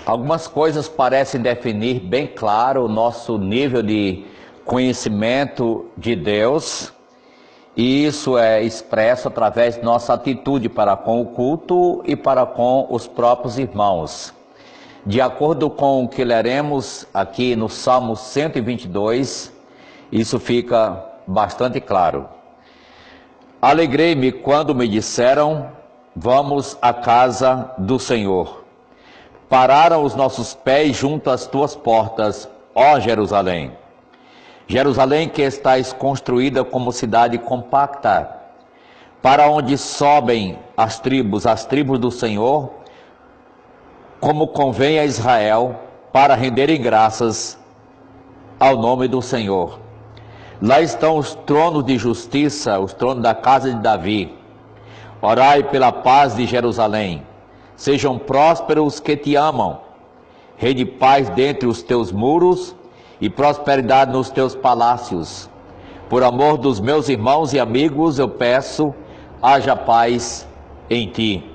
Algumas coisas parecem definir bem claro o nosso nível de conhecimento de Deus, e isso é expresso através de nossa atitude para com o culto e para com os próprios irmãos. De acordo com o que leremos aqui no Salmo 122, isso fica bastante claro. Alegrei-me quando me disseram: vamos à casa do Senhor. Pararam os nossos pés junto às tuas portas, ó Jerusalém. Jerusalém, que estás construída como cidade compacta, para onde sobem as tribos do Senhor, como convém a Israel, para renderem graças ao nome do Senhor. Lá estão os tronos de justiça, os tronos da casa de Davi. Orai pela paz de Jerusalém. Sejam prósperos os que te amam. Reine paz dentre os teus muros e prosperidade nos teus palácios. Por amor dos meus irmãos e amigos, eu peço, haja paz em ti.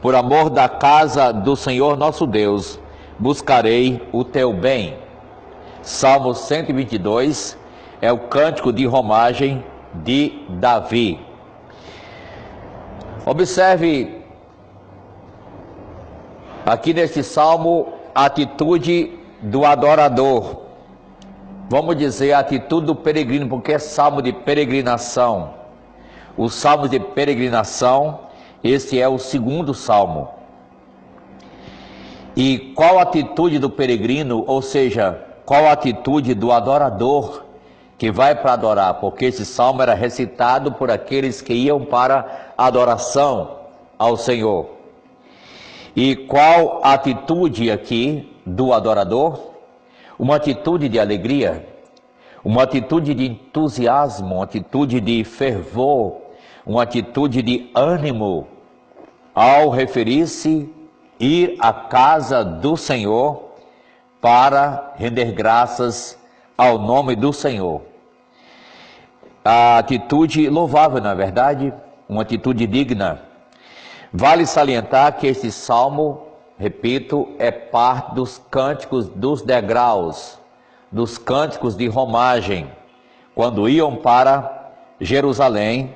Por amor da casa do Senhor nosso Deus, buscarei o teu bem. Salmo 122 é o cântico de romagem de Davi. Observe aqui neste salmo a atitude do adorador. Vamos dizer a atitude do peregrino, porque é salmo de peregrinação. Os salmos de peregrinação, este é o segundo salmo. E qual a atitude do peregrino, ou seja, qual a atitude do adorador que vai para adorar? Porque esse salmo era recitado por aqueles que iam para a adoração ao Senhor. E qual a atitude aqui do adorador? Uma atitude de alegria, uma atitude de entusiasmo, uma atitude de fervor, uma atitude de ânimo, ao referir-se ir à casa do Senhor para render graças ao nome do Senhor. A atitude louvável, na verdade, uma atitude digna. Vale salientar que este salmo, repito, é parte dos cânticos dos degraus, dos cânticos de romagem, quando iam para Jerusalém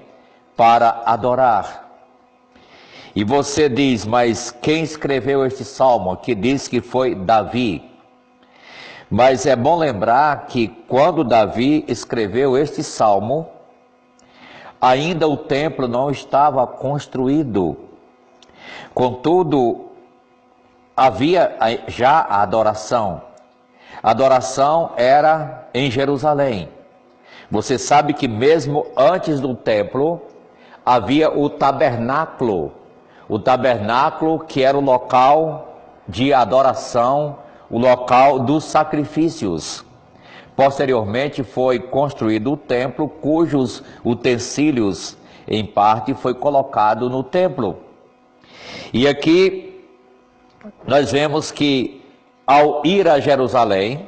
para adorar. E você diz, mas quem escreveu este salmo? Aqui diz que foi Davi. Mas é bom lembrar que quando Davi escreveu este salmo, ainda o templo não estava construído. Contudo, havia já a adoração. A adoração era em Jerusalém. Você sabe que mesmo antes do templo, havia o tabernáculo. O tabernáculo que era o local de adoração, o local dos sacrifícios. Posteriormente foi construído o templo, cujos utensílios, em parte, foi colocado no templo. E aqui nós vemos que ao ir a Jerusalém,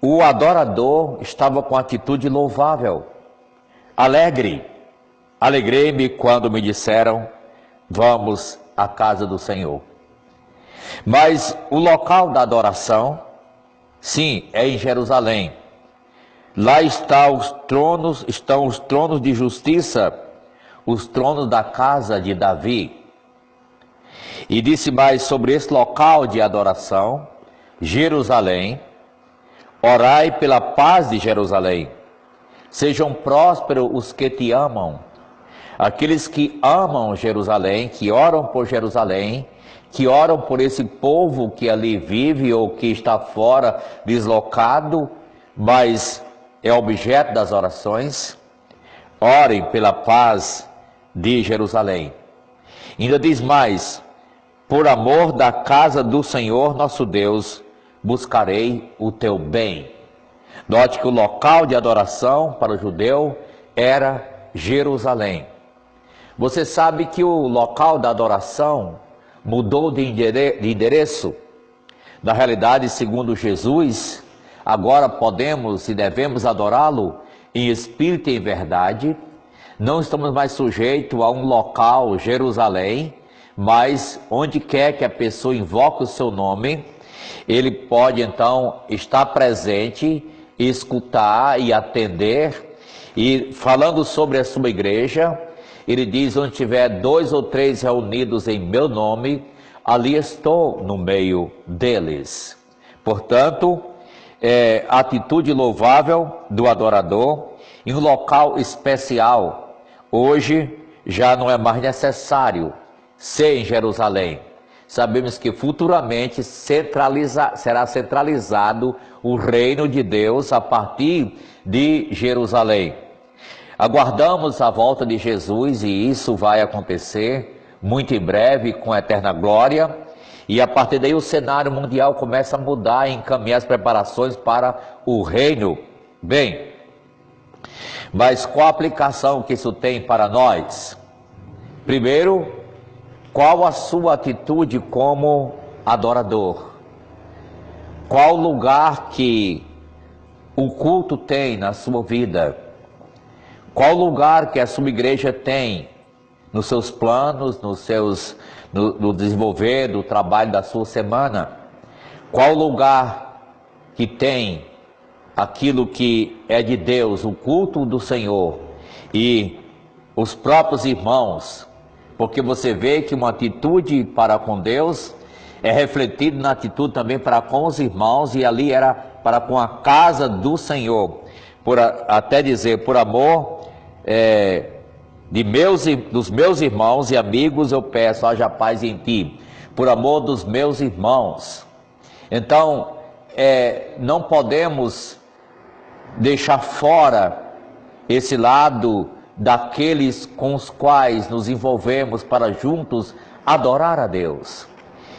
o adorador estava com atitude louvável, alegre. Alegrei-me quando me disseram: vamos à casa do Senhor. Mas o local da adoração, sim, é em Jerusalém. Lá estão os tronos de justiça, os tronos da casa de Davi. E disse mais sobre esse local de adoração: Jerusalém, orai pela paz de Jerusalém. Sejam prósperos os que te amam. Aqueles que amam Jerusalém, que oram por Jerusalém, que oram por esse povo que ali vive ou que está fora, deslocado, mas é objeto das orações. Orem pela paz de Jerusalém. Ainda diz mais: por amor da casa do Senhor nosso Deus, buscarei o teu bem. Note que o local de adoração para o judeu era Jerusalém. Você sabe que o local da adoração mudou de endereço. Na realidade, segundo Jesus, agora podemos e devemos adorá-lo em espírito e em verdade. Não estamos mais sujeitos a um local, Jerusalém, mas onde quer que a pessoa invoque o seu nome, ele pode então estar presente, escutar e atender. E falando sobre a sua igreja, ele diz: onde tiver 2 ou 3 reunidos em meu nome, ali estou no meio deles. Portanto, a atitude louvável do adorador em um local especial. Hoje já não é mais necessário ser em Jerusalém. Sabemos que futuramente será centralizado o reino de Deus a partir de Jerusalém. Aguardamos a volta de Jesus e isso vai acontecer muito em breve com a eterna glória. E a partir daí o cenário mundial começa a mudar e encaminhar as preparações para o reino. Bem, mas qual a aplicação que isso tem para nós? Primeiro, qual a sua atitude como adorador? Qual lugar que o culto tem na sua vida? Qual lugar que a sua igreja tem nos seus planos, no desenvolver do trabalho da sua semana? Qual lugar que tem aquilo que é de Deus, o culto do Senhor e os próprios irmãos? Porque você vê que uma atitude para com Deus é refletida na atitude também para com os irmãos, e ali era para com a casa do Senhor. Até dizer, por amor dos meus irmãos e amigos eu peço, haja paz em ti, por amor dos meus irmãos. Então, não podemos deixar fora esse lado daqueles com os quais nos envolvemos para juntos adorar a Deus.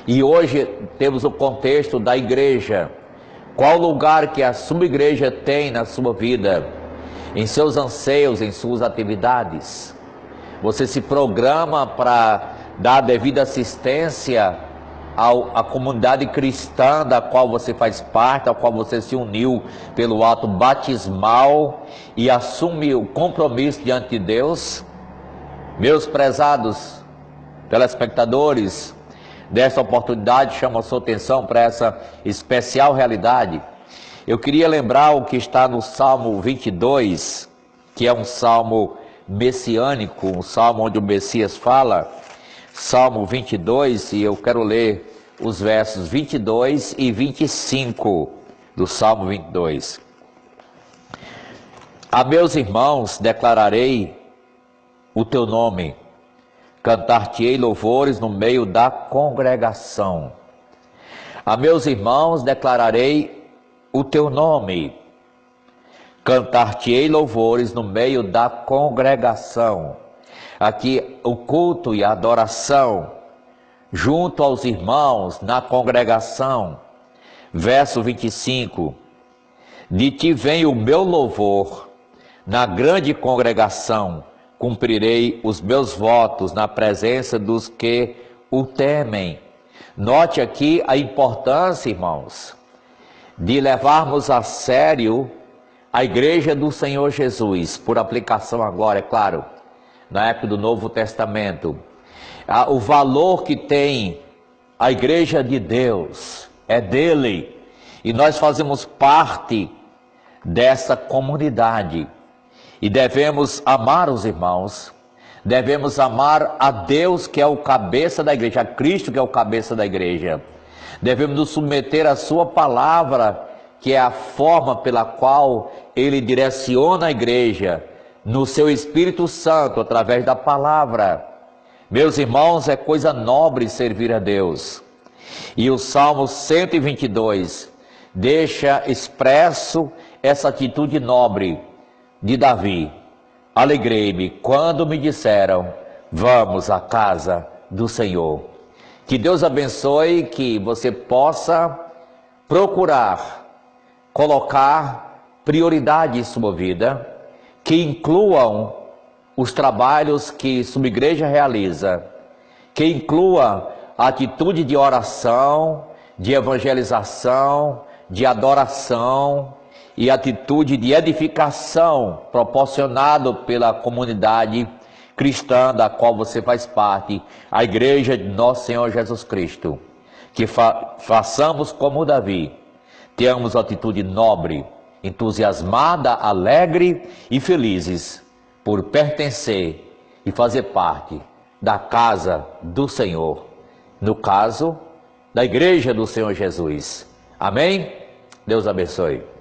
E hoje temos o contexto da igreja. Qual lugar que a sua igreja tem na sua vida, em seus anseios, em suas atividades? Você se programa para dar devida assistência à comunidade cristã da qual você faz parte, a qual você se uniu pelo ato batismal e assume o compromisso diante de Deus? Meus prezados telespectadores, desta oportunidade chamo a sua atenção para essa especial realidade. Eu queria lembrar o que está no Salmo 22, que é um salmo messiânico, um salmo onde o Messias fala. Salmo 22, e eu quero ler os versos 22 e 25 do Salmo 22. A meus irmãos declararei o teu nome, cantar-te-ei louvores no meio da congregação. A meus irmãos declararei o teu nome, cantar-te-ei louvores no meio da congregação. Aqui o culto e a adoração junto aos irmãos na congregação. Verso 25: de ti vem o meu louvor, na grande congregação cumprirei os meus votos na presença dos que o temem. Note aqui a importância, irmãos, de levarmos a sério a igreja do Senhor Jesus, por aplicação agora, é claro, na época do Novo Testamento. O valor que tem a igreja de Deus é dele, e nós fazemos parte dessa comunidade, e devemos amar os irmãos, devemos amar a Deus que é o cabeça da igreja, a Cristo que é o cabeça da igreja. Devemos nos submeter à sua palavra, que é a forma pela qual ele direciona a igreja, no seu Espírito Santo, através da palavra. Meus irmãos, é coisa nobre servir a Deus. E o Salmo 122 deixa expresso essa atitude nobre de Davi. Alegrei-me quando me disseram, vamos à casa do Senhor. Que Deus abençoe, que você possa procurar colocar prioridade em sua vida, que incluam os trabalhos que sua igreja realiza, que inclua a atitude de oração, de evangelização, de adoração e atitude de edificação proporcionado pela comunidade cristã da qual você faz parte, a igreja de nosso Senhor Jesus Cristo. que façamos como Davi, tenhamos atitude nobre, entusiasmada, alegre e felizes por pertencer e fazer parte da casa do Senhor, no caso, da igreja do Senhor Jesus. Amém? Deus abençoe.